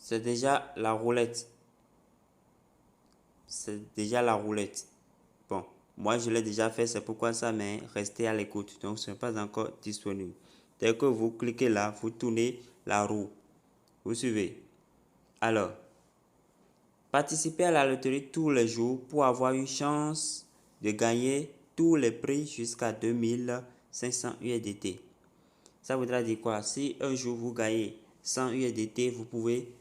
c'est déjà la roulette. C'est déjà la roulette. Bon, moi je l'ai déjà fait, c'est pourquoi ça, mais restez à l'écoute. Donc ce n'est pas encore disponible. Dès que vous cliquez là, vous tournez la roue. Vous suivez. Alors, participez à la loterie tous les jours pour avoir une chance de gagner tous les prix jusqu'à 2500 USDT. Ça voudra dire quoi? Si un jour vous gagnez 100 USDT, vous pouvez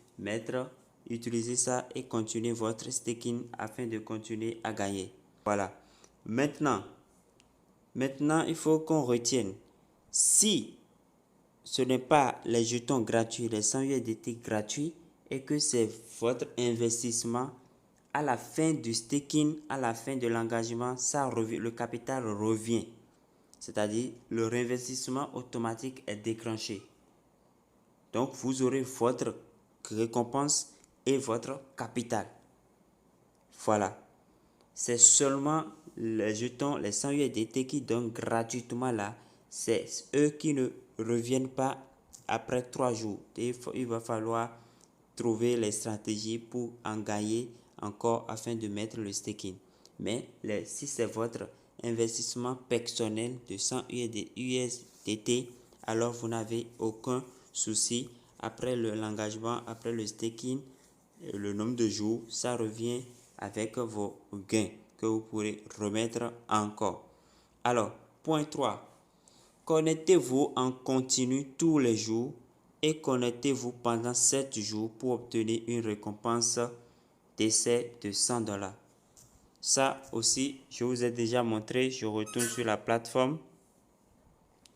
utiliser ça et continuer votre staking afin de continuer à gagner. Voilà. Maintenant, il faut qu'on retienne. Si ce n'est pas les jetons gratuits, les 100 USDT gratuits, et que c'est votre investissement, à la fin du staking, à la fin de l'engagement, le capital revient. C'est-à-dire, le réinvestissement automatique est déclenché. Donc, vous aurez votre récompense et votre capital. Voilà. C'est seulement les jetons, les 100 USDT qui donnent gratuitement là. C'est eux qui ne reviennent pas après 3 jours. Il va falloir trouver les stratégies pour en gagner encore afin de mettre le staking. Mais si c'est votre investissement personnel de 100 USDT, alors vous n'avez aucun souci. Après l'engagement, après le staking, le nombre de jours, ça revient avec vos gains que vous pourrez remettre encore. Alors, point 3. Connectez-vous en continu tous les jours et connectez-vous pendant 7 jours pour obtenir une récompense d'essai de $100. Ça aussi, je vous ai déjà montré. Je retourne sur la plateforme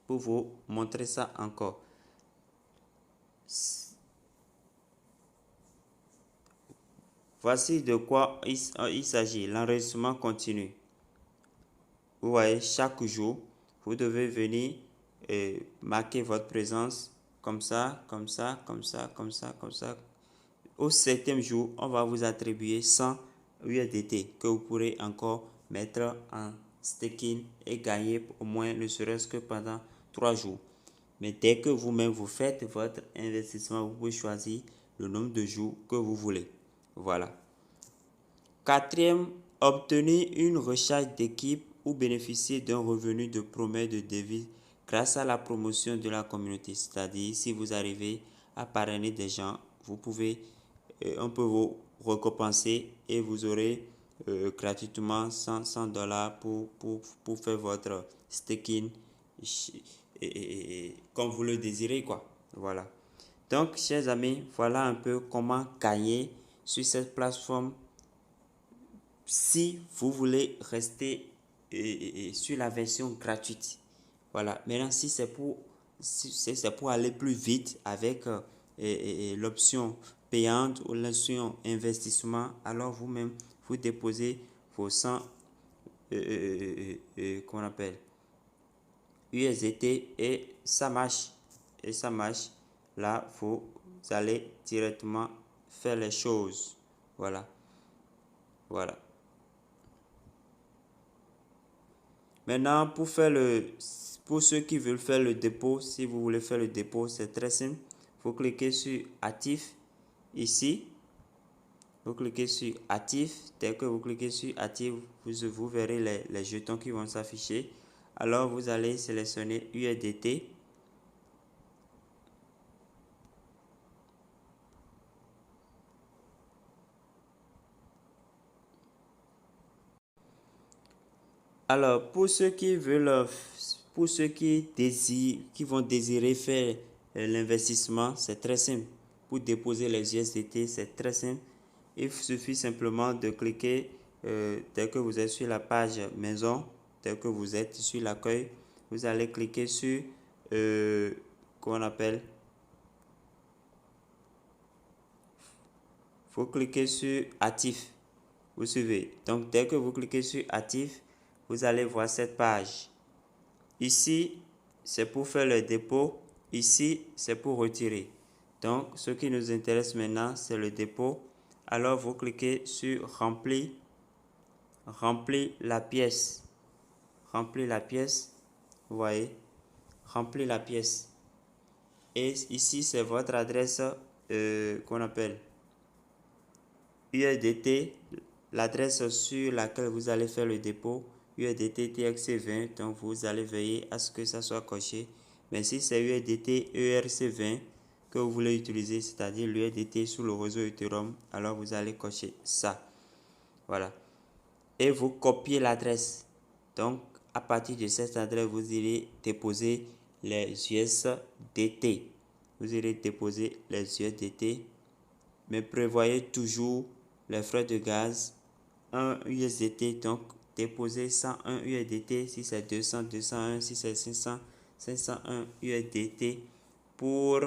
pour vous montrer ça encore. Voici de quoi il s'agit. L'enregistrement continu. Vous voyez, chaque jour, vous devez venir marquer votre présence comme ça, comme ça, comme ça, comme ça, comme ça. Au 7e jour, on va vous attribuer 100 USDT que vous pourrez encore mettre en staking et gagner au moins ne serait-ce que pendant 3 jours. Mais dès que vous-même vous faites votre investissement, vous pouvez choisir le nombre de jours que vous voulez. Voilà. 4e, obtenir une recharge d'équipe ou bénéficier d'un revenu de promesse de devise grâce à la promotion de la communauté. C'est-à-dire, si vous arrivez à parrainer des gens, on peut vous récompenser et vous aurez gratuitement 100 dollars pour faire votre staking comme vous le désirez, quoi. Voilà. Donc, chers amis, voilà un peu comment gagner sur cette plateforme si vous voulez rester sur la version gratuite. Voilà. Maintenant, si c'est pour aller plus vite avec l'option payante ou l'option investissement, alors vous-même, vous déposez vos 100 qu'on appelle USDT et ça marche. Et ça marche. Là, vous allez directement faire les choses. Voilà. Voilà. Maintenant, pour ceux qui veulent faire le dépôt, si vous voulez faire le dépôt, c'est très simple. Vous cliquez sur Actif ici. Vous cliquez sur Actif. Dès que vous cliquez sur Actif, vous verrez les jetons qui vont s'afficher. Alors, vous allez sélectionner USDT. Alors, pour ceux qui vont désirer faire l'investissement, c'est très simple. Pour déposer les USDT, c'est très simple. Il suffit simplement de cliquer dès que vous êtes sur la page maison, dès que vous êtes sur l'accueil, vous allez cliquer sur qu'on appelle. Vous cliquez sur actif. Vous suivez. Donc, dès que vous cliquez sur actif, vous allez voir cette page. Ici, c'est pour faire le dépôt. Ici, c'est pour retirer. Donc, ce qui nous intéresse maintenant, c'est le dépôt. Alors, vous cliquez sur remplir la pièce. Remplir la pièce. Vous voyez, remplir la pièce. Et ici, c'est votre adresse qu'on appelle USDT, l'adresse sur laquelle vous allez faire le dépôt, USDT TXC20, donc vous allez veiller à ce que ça soit coché. Mais si c'est USDT ERC20 que vous voulez utiliser, c'est-à-dire l'USDT sous le réseau Ethereum, alors vous allez cocher ça. Voilà. Et vous copiez l'adresse. Donc, à partir de cette adresse, vous irez déposer les USDT. Vous irez déposer les USDT, mais prévoyez toujours les frais de gaz, 1 USDT, donc déposez 101 USDT, si c'est 200, 201, si c'est 500, 501 USDT pour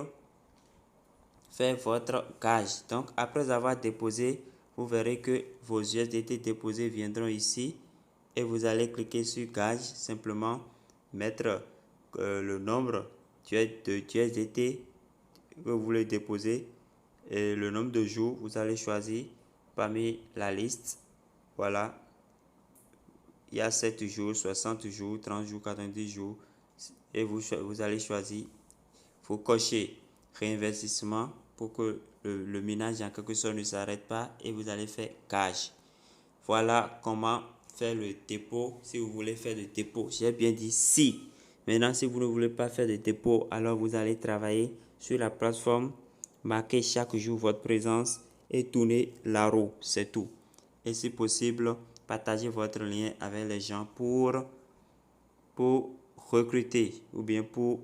faire votre gage. Donc, après avoir déposé, vous verrez que vos USDT déposés viendront ici et vous allez cliquer sur gage, simplement mettre le nombre de USDT que vous voulez déposer et le nombre de jours. Vous allez choisir parmi la liste. Voilà, il y a 7 jours, 60 jours, 30 jours, 90 jours et vous allez choisir. Faut cocher réinvestissement pour que le minage en quelque sorte ne s'arrête pas et vous allez faire gage. Voilà comment faire le dépôt si vous voulez faire le dépôt. J'ai bien dit si. Maintenant, si vous ne voulez pas faire de dépôt, alors vous allez travailler sur la plateforme, marquer chaque jour votre présence et tourner la roue. C'est tout. Et si possible, partagez votre lien avec les gens pour recruter ou bien pour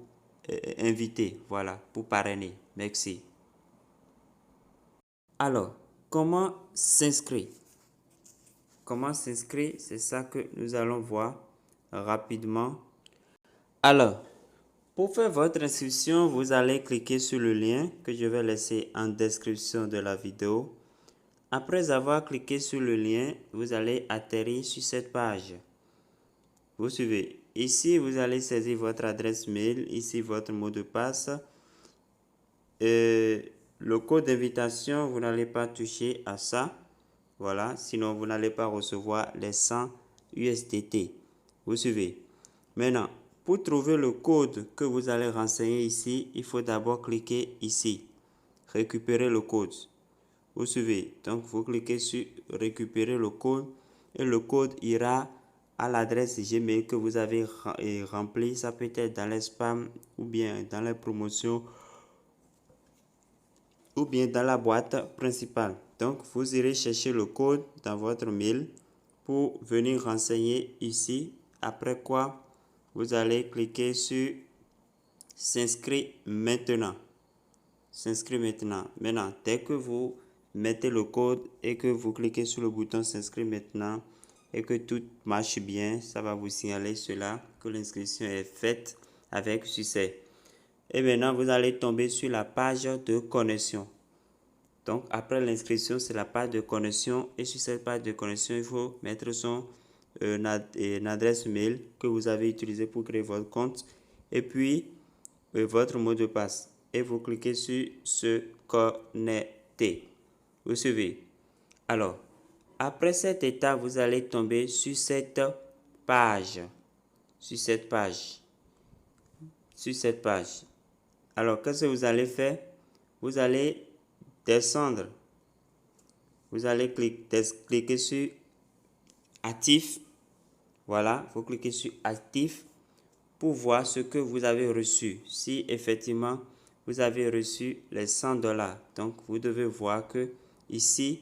inviter. Voilà, pour parrainer. Merci. Alors, comment s'inscrire? Comment s'inscrire? C'est ça que nous allons voir rapidement. Alors, pour faire votre inscription, vous allez cliquer sur le lien que je vais laisser en description de la vidéo. Après avoir cliqué sur le lien, vous allez atterrir sur cette page. Vous suivez. Ici, vous allez saisir votre adresse mail, ici votre mot de passe. Le code d'invitation, vous n'allez pas toucher à ça. Voilà, sinon vous n'allez pas recevoir les 100 USDT. Vous suivez. Maintenant, pour trouver le code que vous allez renseigner ici, il faut d'abord cliquer ici. Récupérer le code. Vous suivez. Donc, vous cliquez sur récupérer le code et le code ira à l'adresse Gmail que vous avez remplie. Ça peut être dans les spams ou bien dans les promotions ou bien dans la boîte principale. Donc, vous irez chercher le code dans votre mail pour venir renseigner ici. Après quoi, vous allez cliquer sur s'inscrire maintenant. S'inscrire maintenant. Maintenant, dès que vous mettez le code et que vous cliquez sur le bouton s'inscrire maintenant et que tout marche bien, ça va vous signaler cela, que l'inscription est faite avec succès. Et maintenant, vous allez tomber sur la page de connexion. Donc, après l'inscription, c'est la page de connexion. Et sur cette page de connexion, il faut mettre son adresse mail que vous avez utilisé pour créer votre compte. Et puis, votre mot de passe. Et vous cliquez sur se connecter. Vous suivez. Alors, après cette étape, vous allez tomber sur cette page. Sur cette page. Sur cette page. Alors, qu'est-ce que vous allez faire? Vous allez descendre. Vous allez cliquer sur actif. Voilà, vous cliquez sur actif pour voir ce que vous avez reçu. Si effectivement vous avez reçu les 100 $, donc vous devez voir que ici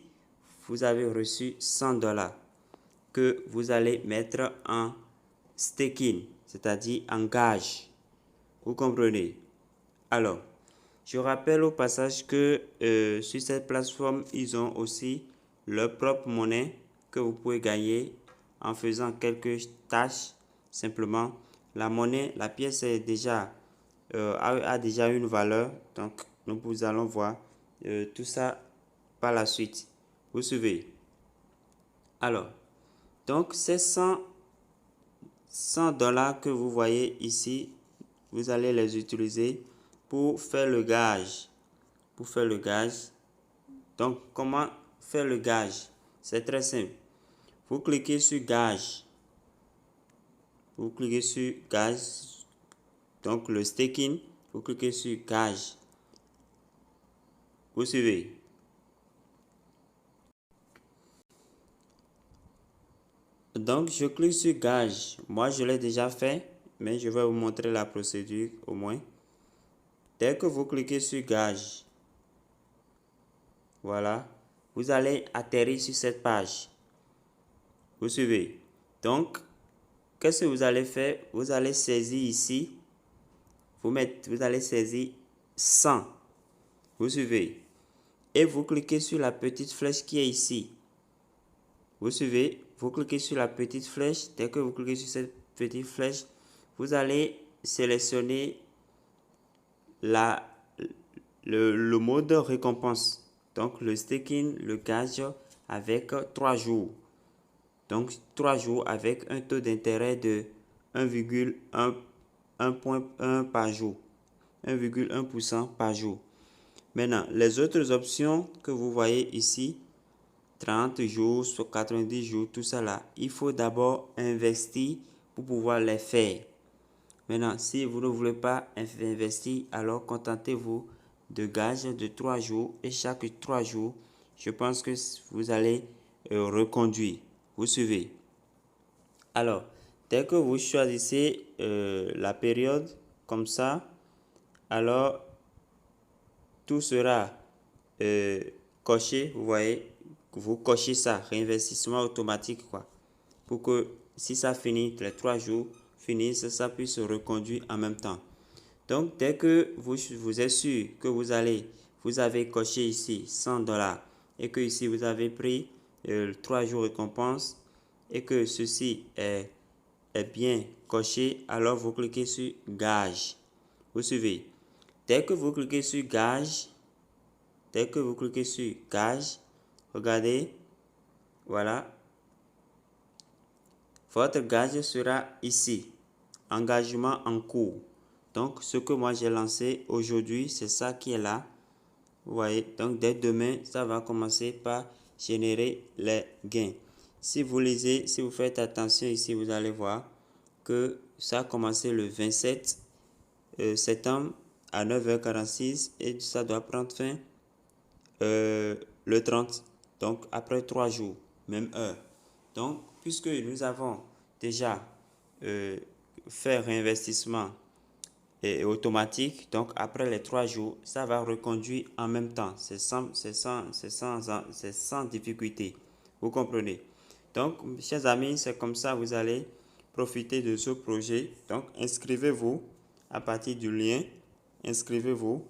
vous avez reçu 100 $ que vous allez mettre en staking, c'est-à-dire en gage. Vous comprenez? Alors, je rappelle au passage que sur cette plateforme, ils ont aussi leur propre monnaie que vous pouvez gagner en faisant quelques tâches. Simplement, la monnaie, la pièce est déjà, a déjà une valeur. Donc, nous allons voir tout ça par la suite. Vous suivez? Alors, donc ces 100 $ que vous voyez ici, vous allez les utiliser pour faire le gage. Pour faire le gage. Donc, comment faire le gage? C'est très simple. Vous cliquez sur gage. Vous cliquez sur gage. Donc, le staking, vous cliquez sur gage. Vous suivez? Donc, je clique sur gage. Moi, je l'ai déjà fait, mais je vais vous montrer la procédure au moins. Dès que vous cliquez sur gage, voilà, vous allez atterrir sur cette page. Vous suivez? Donc, qu'est-ce que vous allez faire? Vous allez saisir ici, vous allez saisir 100. Vous suivez? Et vous cliquez sur la petite flèche qui est ici. Vous suivez? Vous cliquez sur la petite flèche. Dès que vous cliquez sur cette petite flèche, vous allez sélectionner le mode récompense. Donc, le staking, le gage avec 3 jours. Donc, 3 jours avec un taux d'intérêt de 1,1 par jour. 1,1% par jour. Maintenant, les autres options que vous voyez ici, 30 jours, 90 jours, tout ça là, il faut d'abord investir pour pouvoir les faire. Maintenant, si vous ne voulez pas investir, alors contentez-vous de gages de 3 jours et chaque 3 jours, je pense que vous allez reconduire. Vous suivez. Alors, dès que vous choisissez la période comme ça, alors tout sera coché. Vous voyez, vous cochez ça, réinvestissement automatique, quoi. Pour que si ça finit, les 3 jours finissent, ça puisse se reconduire en même temps. Donc, dès que vous êtes sûr que vous avez coché ici 100$ et que ici vous avez pris 3 jours récompense et que ceci est bien coché, alors vous cliquez sur gage. Vous suivez. Dès que vous cliquez sur gage, regardez, voilà, votre gage sera ici, engagement en cours. Donc, ce que moi j'ai lancé aujourd'hui, c'est ça qui est là. Vous voyez, donc dès demain, ça va commencer par générer les gains. Si vous lisez, si vous faites attention ici, vous allez voir que ça a commencé le 27 septembre à 9h46 et ça doit prendre fin le 30. Donc, après 3 jours, même heure. Donc, puisque nous avons déjà fait réinvestissement et automatique, donc après les 3 jours, ça va reconduire en même temps. C'est sans difficulté. Vous comprenez? Donc, chers amis, c'est comme ça vous allez profiter de ce projet. Donc, inscrivez-vous à partir du lien. Inscrivez-vous.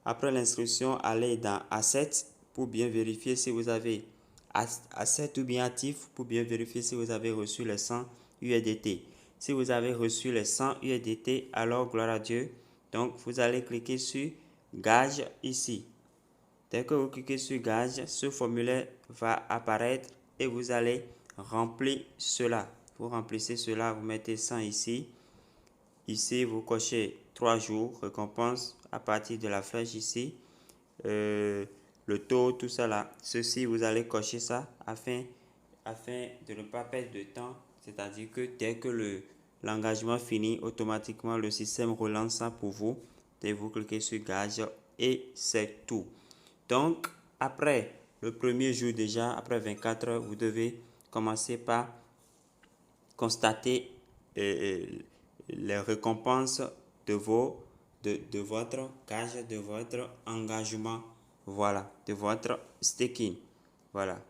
Après l'inscription, allez dans Assets pour bien vérifier si vous avez Assets ou bien actif pour bien vérifier si vous avez reçu les 100 USDT. Si vous avez reçu les 100 USDT, alors gloire à Dieu. Donc, vous allez cliquer sur Gage ici. Dès que vous cliquez sur Gage, ce formulaire va apparaître et vous allez remplir cela. Vous remplissez cela, vous mettez 100 ici. Ici, vous cochez 3 jours, récompense à partir de la flèche ici. Le taux, tout ça là. Ceci, vous allez cocher ça afin de ne pas perdre de temps. C'est-à-dire que dès que l'engagement finit, automatiquement le système relance ça pour vous. Et vous cliquez sur gage et c'est tout. Donc, après le premier jour déjà, après 24 heures, vous devez commencer par constater les récompenses de votre gage, de votre engagement, voilà, de votre staking, voilà,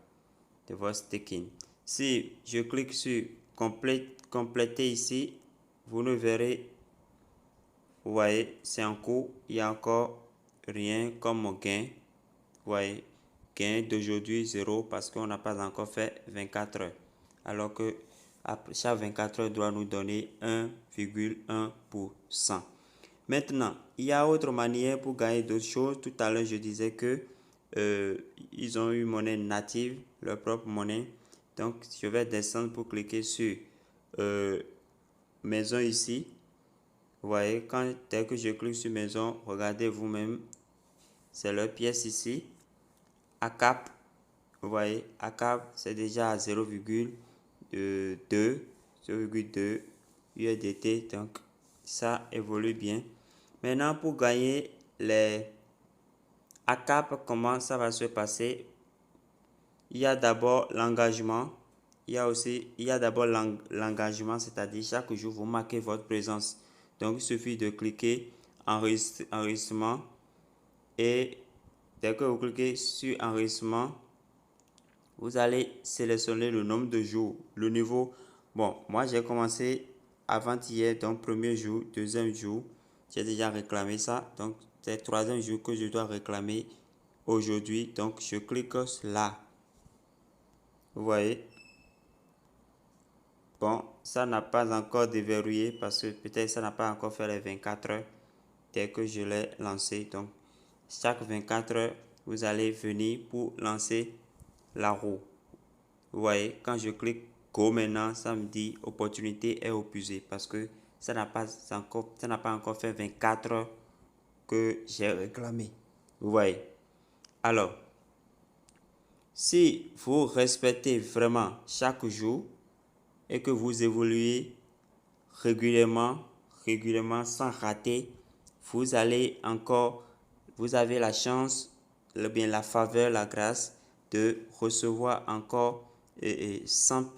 de votre staking. Si je clique sur compléter ici, vous ne verrez, vous voyez, c'est en cours, il y a encore rien comme gain, vous voyez, gain d'aujourd'hui 0 parce qu'on n'a pas encore fait 24 heures, alors que chaque 24 heures doit nous donner 1,1%. Maintenant, il y a autre manière pour gagner d'autres choses. Tout à l'heure, je disais que ils ont une monnaie native, leur propre monnaie. Donc, je vais descendre pour cliquer sur maison ici. Vous voyez, dès que je clique sur maison, regardez vous-même, c'est leur pièce ici. ACAP, vous voyez, ACAP, c'est déjà à 0,2 USDT, donc ça évolue bien. Maintenant, pour gagner les à Cap, comment ça va se passer? Il y a d'abord l'engagement. Il y a d'abord l'engagement, c'est-à-dire chaque jour, vous marquez votre présence. Donc, il suffit de cliquer enregistrement et dès que vous cliquez sur enregistrement, vous allez sélectionner le nombre de jours, le niveau. Bon, moi j'ai commencé avant-hier, donc premier jour, deuxième jour, j'ai déjà réclamé ça. Donc, c'est le troisième jour que je dois réclamer aujourd'hui. Donc, je clique là. Vous voyez? Bon, ça n'a pas encore déverrouillé parce que peut-être ça n'a pas encore fait les 24 heures dès que je l'ai lancé. Donc, chaque 24 heures, vous allez venir pour lancer la roue. Vous voyez, quand je clique Go maintenant, ça me dit opportunité est épuisée parce que ça n'a pas encore fait 24 heures que j'ai réclamé. Vous voyez. Alors, si vous respectez vraiment chaque jour et que vous évoluez régulièrement sans rater, vous allez encore, vous avez la chance, bien la faveur, la grâce de recevoir encore 100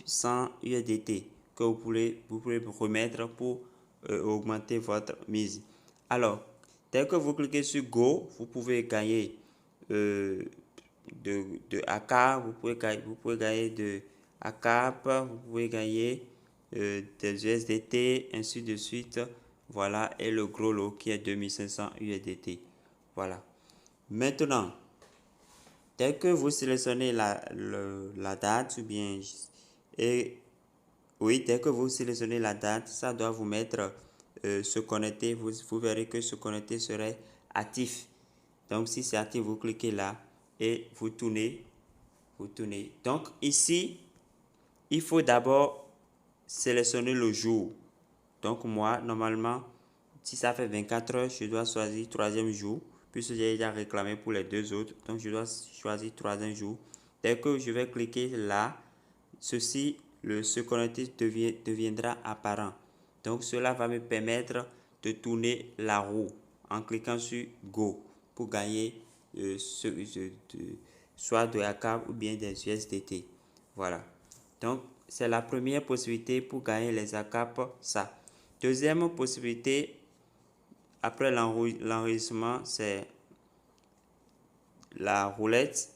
USDT que vous pouvez remettre pour augmenter votre mise. Alors, dès que vous cliquez sur Go, vous pouvez gagner de AK, vous pouvez gagner de ACAP, vous pouvez gagner des USDT, ainsi de suite. Voilà, et le gros lot qui est 2500 USDT. Voilà. Maintenant, dès que vous sélectionnez la date, ou bien, oui, dès que vous sélectionnez la date, ça doit vous mettre se connecter. Vous verrez que se connecter serait actif. Donc, si c'est actif, vous cliquez là et vous tournez. Donc, ici, il faut d'abord sélectionner le jour. Donc, moi, normalement, si ça fait 24 heures, je dois choisir troisième jour, puisque j'ai déjà réclamé pour les deux autres. Donc, je dois choisir troisième jour. Dès que je vais cliquer là, se connecter deviendra apparent. Donc, cela va me permettre de tourner la roue en cliquant sur Go pour gagner soit de ACAP ou bien des USDT. Voilà. Donc, c'est la première possibilité pour gagner les ACAP, ça. Deuxième possibilité, après l'enregistrement, c'est la roulette.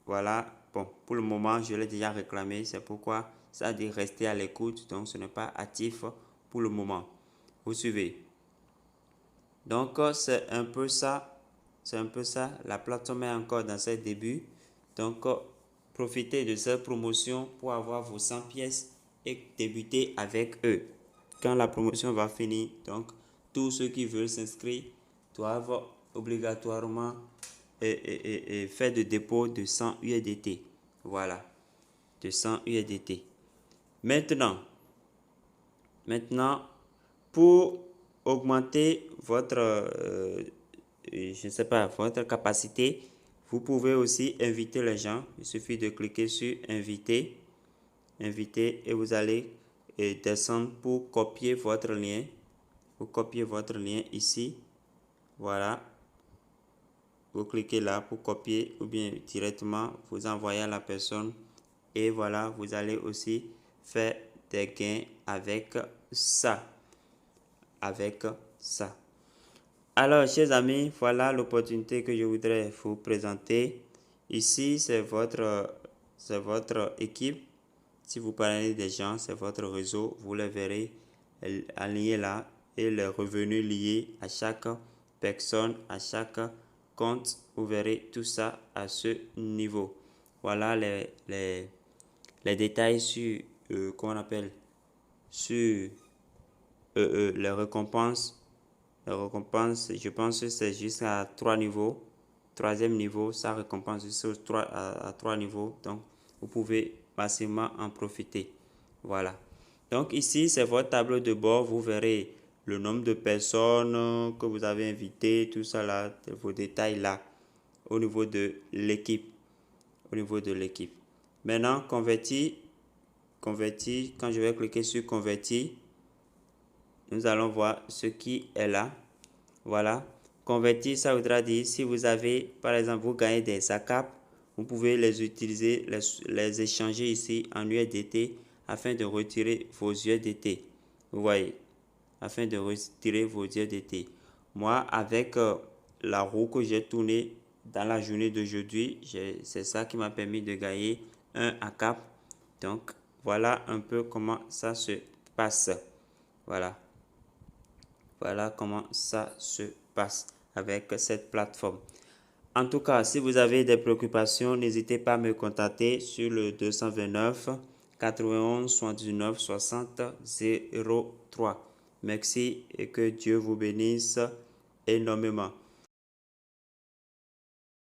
Voilà. Bon, pour le moment, je l'ai déjà réclamé. C'est pourquoi ça dit rester à l'écoute. Donc, ce n'est pas actif pour le moment. Vous suivez. Donc, c'est un peu ça. C'est un peu ça. La plateforme est encore dans ses débuts. Donc, profitez de cette promotion pour avoir vos 100 pièces et débuter avec eux. Quand la promotion va finir, donc, tous ceux qui veulent s'inscrire doivent obligatoirement faire de dépôt de 100 USDT. Voilà, de 100 USDT. Maintenant, pour augmenter votre, je ne sais pas, votre capacité, vous pouvez aussi inviter les gens. Il suffit de cliquer sur inviter, et vous allez descendre pour copier votre lien. Vous copiez votre lien ici. Voilà. Vous cliquez là pour copier ou bien directement vous envoyez à la personne. Et voilà, vous allez aussi faire des gains avec ça. Alors, chers amis, voilà l'opportunité que je voudrais vous présenter. Ici, c'est votre équipe. Si vous parlez des gens, c'est votre réseau. Vous les verrez alignés là et les revenus liés à chaque personne, à chaque compte. Vous verrez tout ça à ce niveau. Voilà les détails sur, comment on appelle, sur les récompenses. Les récompenses, je pense que c'est jusqu'à 3 niveaux. Troisième niveau, ça récompense à 3 niveaux. Donc, vous pouvez facilement en profiter. Voilà. Donc, ici, c'est votre tableau de bord. Vous verrez le nombre de personnes que vous avez invitées, tout ça là, vos détails là, au niveau de l'équipe. Maintenant, convertir, quand je vais cliquer sur convertir, nous allons voir ce qui est là. Voilà. convertir, ça voudra dire si vous avez, par exemple, vous gagnez des ACAP, vous pouvez les utiliser, les échanger ici en USDT afin de retirer vos USDT. Vous voyez, afin de retirer vos USDT. Moi, avec la roue que j'ai tournée dans la journée d'aujourd'hui, c'est ça qui m'a permis de gagner un ACAP. Donc, voilà un peu comment ça se passe. Voilà. Voilà comment ça se passe avec cette plateforme. En tout cas, si vous avez des préoccupations, n'hésitez pas à me contacter sur le 229 91 79 60 03. Merci et que Dieu vous bénisse énormément.